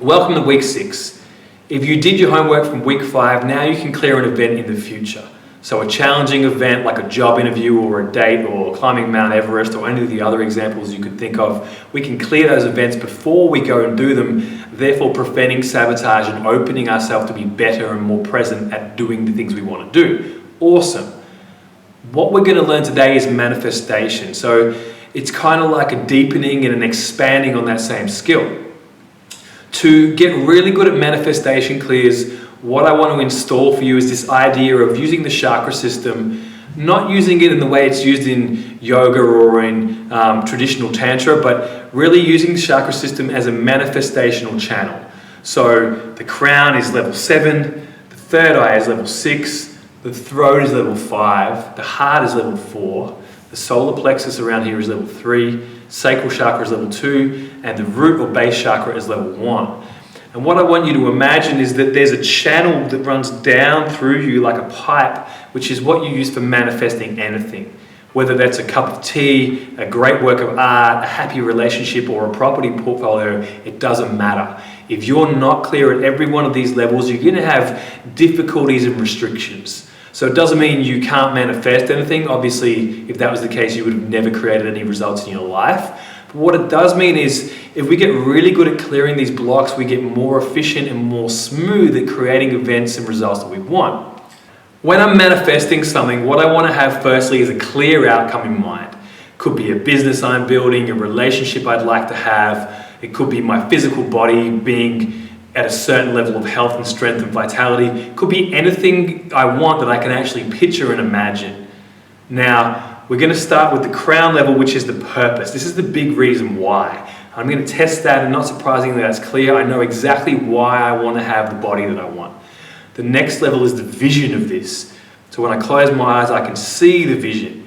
Welcome to week 6. If you did your homework from week 5, now you can clear an event in the future. So a challenging event like a job interview or a date or climbing Mount Everest or any of the other examples you could think of, we can clear those events before we go and do them, therefore preventing sabotage and opening ourselves to be better and more present at doing the things we want to do. Awesome. What we're going to learn today is manifestation. So it's kind of like a deepening and an expanding on that same skill. To get really good at manifestation clears, what I want to install for you is this idea of using the chakra system, not using it in the way it's used in yoga or in traditional tantra, but really using the chakra system as a manifestational channel. So the crown is level 7, the third eye is level 6, the throat is level 5, the heart is level 4, the solar plexus around here is level 3, sacral chakra is level 2, and the root or base chakra is level 1. And what I want you to imagine is that there's a channel that runs down through you like a pipe, which is what you use for manifesting anything. Whether that's a cup of tea, a great work of art, a happy relationship, or a property portfolio, it doesn't matter. If you're not clear at every one of these levels, you're going to have difficulties and restrictions. So it doesn't mean you can't manifest anything. Obviously, if that was the case, you would have never created any results in your life. But what it does mean is, if we get really good at clearing these blocks, we get more efficient and more smooth at creating events and results that we want. When I'm manifesting something, what I want to have firstly is a clear outcome in mind. Could be a business I'm building, a relationship I'd like to have. It could be my physical body being at a certain level of health and strength and vitality. It could be anything I want that I can actually picture and imagine. Now, we're going to start with the crown level, which is the purpose. This is the big reason why. I'm going to test that, and not surprisingly that's clear. I know exactly why I want to have the body that I want. The next level is the vision of this. So when I close my eyes, I can see the vision.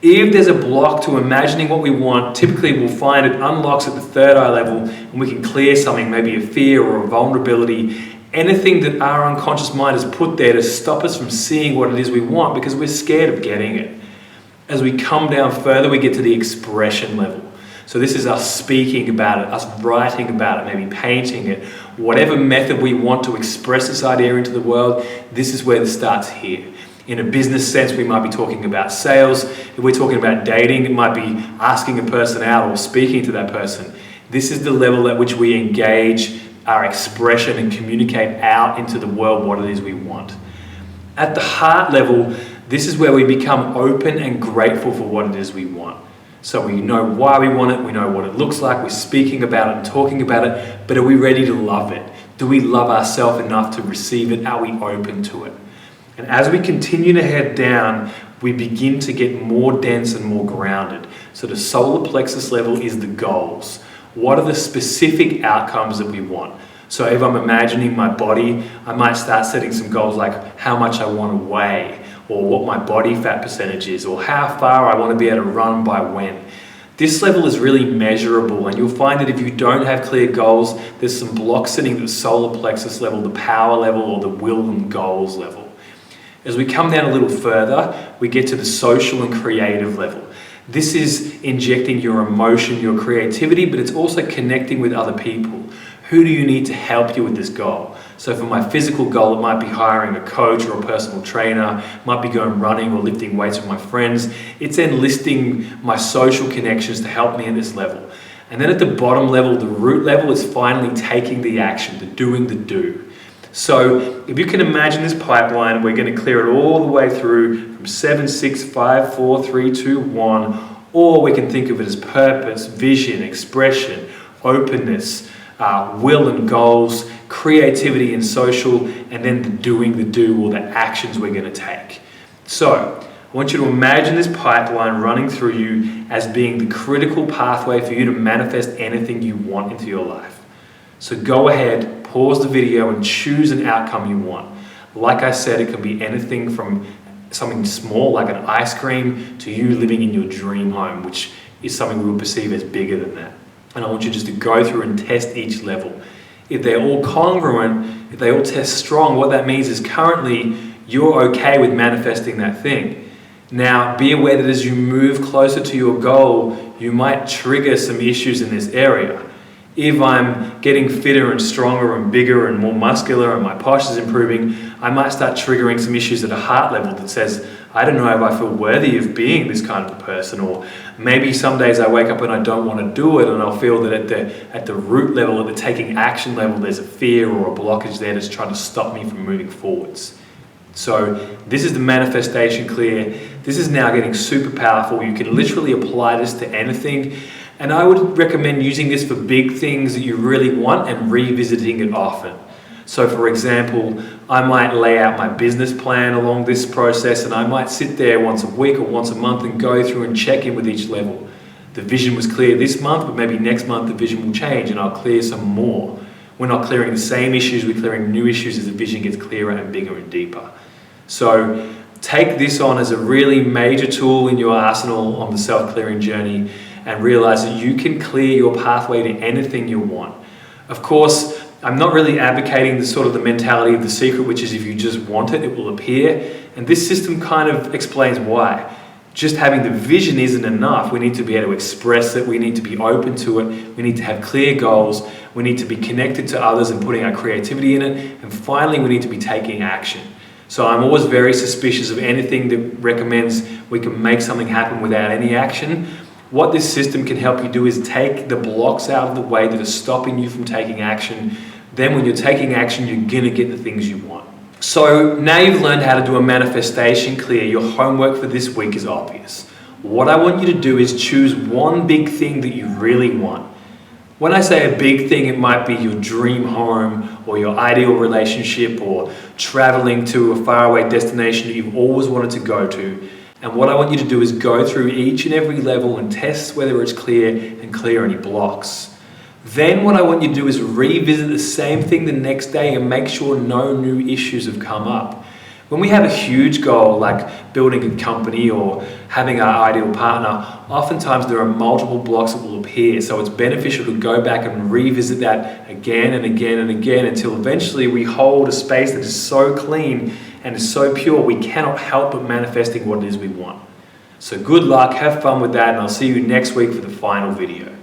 If there's a block to imagining what we want, typically we'll find it unlocks at the third eye level, and we can clear something, maybe a fear or a vulnerability, anything that our unconscious mind has put there to stop us from seeing what it is we want because we're scared of getting it. As we come down further, we get to the expression level. So this is us speaking about it, us writing about it, maybe painting it, whatever method we want to express this idea into the world, this is where it starts here. In a business sense, we might be talking about sales. If we're talking about dating, it might be asking a person out or speaking to that person. This is the level at which we engage our expression and communicate out into the world what it is we want. At the heart level, this is where we become open and grateful for what it is we want. So we know why we want it, we know what it looks like, we're speaking about it and talking about it, but are we ready to love it? Do we love ourselves enough to receive it? Are we open to it? And as we continue to head down, we begin to get more dense and more grounded. So the solar plexus level is the goals. What are the specific outcomes that we want? So if I'm imagining my body, I might start setting some goals like how much I want to weigh, or what my body fat percentage is, or how far I want to be able to run by when. This level is really measurable, and you'll find that if you don't have clear goals, there's some blocks sitting at the solar plexus level, the power level, or the will and goals level. As we come down a little further, we get to the social and creative level. This is injecting your emotion, your creativity, but it's also connecting with other people. Who do you need to help you with this goal? So for my physical goal, it might be hiring a coach or a personal trainer, might be going running or lifting weights with my friends. It's enlisting my social connections to help me at this level. And then at the bottom level, the root level is finally taking the action, the doing the do. So if you can imagine this pipeline, we're going to clear it all the way through from 7, 6, 5, 4, 3, 2, 1, or we can think of it as purpose, vision, expression, openness, will and goals, creativity and social, and then the doing the do, or the actions we're going to take. So I want you to imagine this pipeline running through you as being the critical pathway for you to manifest anything you want into your life. So go ahead, pause the video and choose an outcome you want. Like I said, it can be anything from something small like an ice cream to you living in your dream home, which is something we would perceive as bigger than that. And I want you just to go through and test each level. If they're all congruent, if they all test strong, what that means is currently you're okay with manifesting that thing. Now, be aware that as you move closer to your goal, you might trigger some issues in this area. If I'm getting fitter and stronger and bigger and more muscular and my posture's improving, I might start triggering some issues at a heart level that says, I don't know if I feel worthy of being this kind of a person, or maybe some days I wake up and I don't want to do it, and I'll feel that at the root level, at the taking action level, there's a fear or a blockage there that's trying to stop me from moving forwards. So this is the manifestation clear. This is now getting super powerful. You can literally apply this to anything. And I would recommend using this for big things that you really want and revisiting it often. So for example, I might lay out my business plan along this process, and I might sit there once a week or once a month and go through and check in with each level. The vision was clear this month, but maybe next month the vision will change and I'll clear some more. We're not clearing the same issues, we're clearing new issues as the vision gets clearer and bigger and deeper. So take this on as a really major tool in your arsenal on the self-clearing journey, and realize that you can clear your pathway to anything you want. Of course, I'm not really advocating the mentality of The Secret, which is if you just want it, it will appear. And this system kind of explains why. Just having the vision isn't enough. We need to be able to express it. We need to be open to it. We need to have clear goals. We need to be connected to others and putting our creativity in it. And finally, we need to be taking action. So I'm always very suspicious of anything that recommends we can make something happen without any action. What this system can help you do is take the blocks out of the way that are stopping you from taking action. Then when you're taking action, you're going to get the things you want. So now you've learned how to do a manifestation clear, your homework for this week is obvious. What I want you to do is choose one big thing that you really want. When I say a big thing, it might be your dream home or your ideal relationship or traveling to a faraway destination that you've always wanted to go to. And what I want you to do is go through each and every level and test whether it's clear and clear any blocks. Then what I want you to do is revisit the same thing the next day and make sure no new issues have come up. When we have a huge goal like building a company or having our ideal partner, oftentimes there are multiple blocks that will appear. So it's beneficial to go back and revisit that again and again and again until eventually we hold a space that is so clean and is so pure we cannot help but manifesting what it is we want. So good luck, have fun with that, and I'll see you next week for the final video.